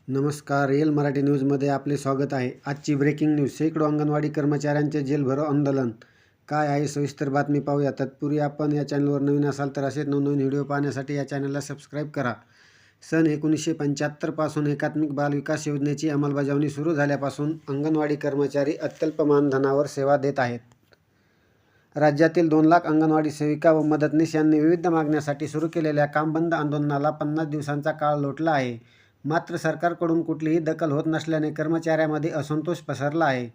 नमस्कार. रिअल मराठी न्यूजमध्ये आपले स्वागत आहे. आजची ब्रेकिंग न्यूज. शेकडो अंगणवाडी कर्मचाऱ्यांचे जेल भरो आंदोलन. काय आहे सविस्तर बातमी पाहूया. तत्पूर्वी आपण या चॅनलवर नवीन असाल तर असेच नवनवीन व्हिडिओ पाहण्यासाठी या चॅनलला सबस्क्राईब करा. सन 1975 पासून एकात्मिक बाल विकास योजनेची अंमलबजावणी सुरू झाल्यापासून अंगणवाडी कर्मचारी अत्यल्प मानधनावर सेवा देत आहेत. राज्यातील 2 लाख अंगणवाडी सेविका व मदतनीस यांनी विविध मागण्यासाठी सुरू केलेल्या कामबंद आंदोलनाला 50 दिवसांचा काळ लोटला आहे. मात्र सरकारकडून कुठलीही दखल होत नसल्याने कर्मचाऱ्यांमध्ये असंतोष पसरला आहे.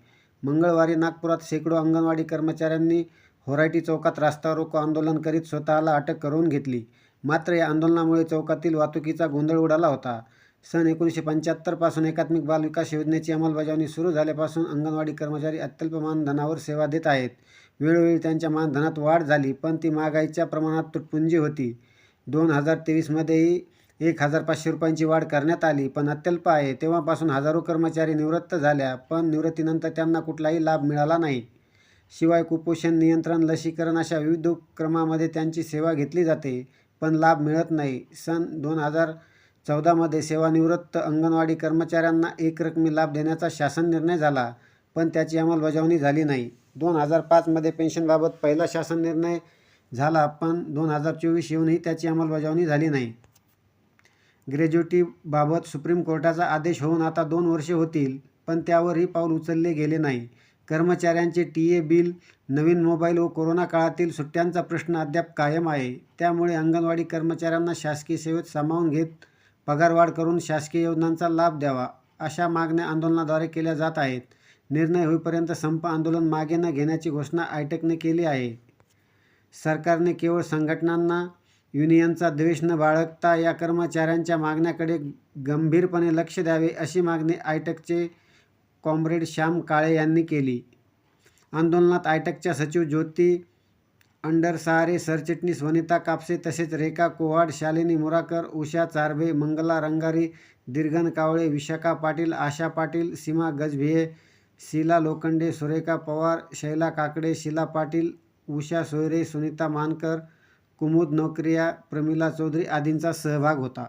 मंगळवारी नागपुरात शेकडो अंगणवाडी कर्मचाऱ्यांनी होरायटी चौकात रास्ता रोको आंदोलन करीत स्वतःला अटक करून घेतली. मात्र या आंदोलनामुळे चौकातील वाहतुकीचा गोंधळ उडाला होता. सन 1975 पासून एकात्मिक बाल विकास योजनेची अंमलबजावणी सुरू झाल्यापासून अंगणवाडी कर्मचारी अत्यल्प मानधनावर सेवा देत आहेत. वेळोवेळी त्यांच्या मानधनात वाढ झाली, पण ती महागाईच्या प्रमाणात तुटपुंजी होती. 2023मध्येही 1,500 रुपयांची वाढ करण्यात आली, पण अत्यल्प आहे. तेव्हापासून हजारो कर्मचारी निवृत्त झाल्या, पण निवृत्तीनंतर त्यांना कुठलाही लाभ मिळाला नाही. शिवाय कुपोषण नियंत्रण, लसीकरण अशा विविध उपक्रमामध्ये त्यांची सेवा घेतली जाते, पण लाभ मिळत नाही. सन 2014मध्ये सेवानिवृत्त अंगणवाडी कर्मचाऱ्यांना एकरकमी लाभ देण्याचा शासन निर्णय झाला, पण त्याची अंमलबजावणी झाली नाही. 2005मध्ये पेन्शनबाबत पहिला शासन निर्णय झाला, पण 2024 येऊनही त्याची अंमलबजावणी झाली नाही. ग्रॅज्युटीबाबत सुप्रीम कोर्टाचा आदेश होऊन आता 2 वर्षे होतील, पण त्यावरही पाऊल उचलले गेले नाही. कर्मचाऱ्यांचे टीए बिल, नवीन मोबाईल व कोरोना काळातील सुट्ट्यांचा प्रश्न अद्याप कायम आहे. त्यामुळे अंगणवाडी कर्मचाऱ्यांना शासकीय सेवेत सामावून घेत पगारवाढ करून शासकीय योजनांचा लाभ द्यावा, अशा मागण्या आंदोलनाद्वारे केल्या जात आहेत. निर्णय होईपर्यंत संप आंदोलन मागे न घेण्याची घोषणा आयटकने केली आहे. सरकारने केवळ संघटनांना, युनियनचा द्वेष न बाळगता या कर्मचाऱ्यांच्या मागण्याकडे गंभीरपणे लक्ष द्यावे, अशी मागणी आयटकचे कॉम्रेड श्याम काळे यांनी केली. आंदोलनात आयटकच्या सचिव ज्योती अंडरसहारे, सरचिटणीस वनिता कापसे तसेच रेखा कोहाड, शालिनी मोराकर, उषा चारभे, मंगला रंगारी, दीर्घन कावळे, विशाखा पाटील, आशा पाटील, सीमा गजभिये, शीला लोखंडे, सुरेखा पवार, शैला काकडे, शीला पाटील, उषा सोयरे, सुनीता मानकर, कुमुद नोकरिया, प्रमिला चौधरी आदींचा सहभाग होता.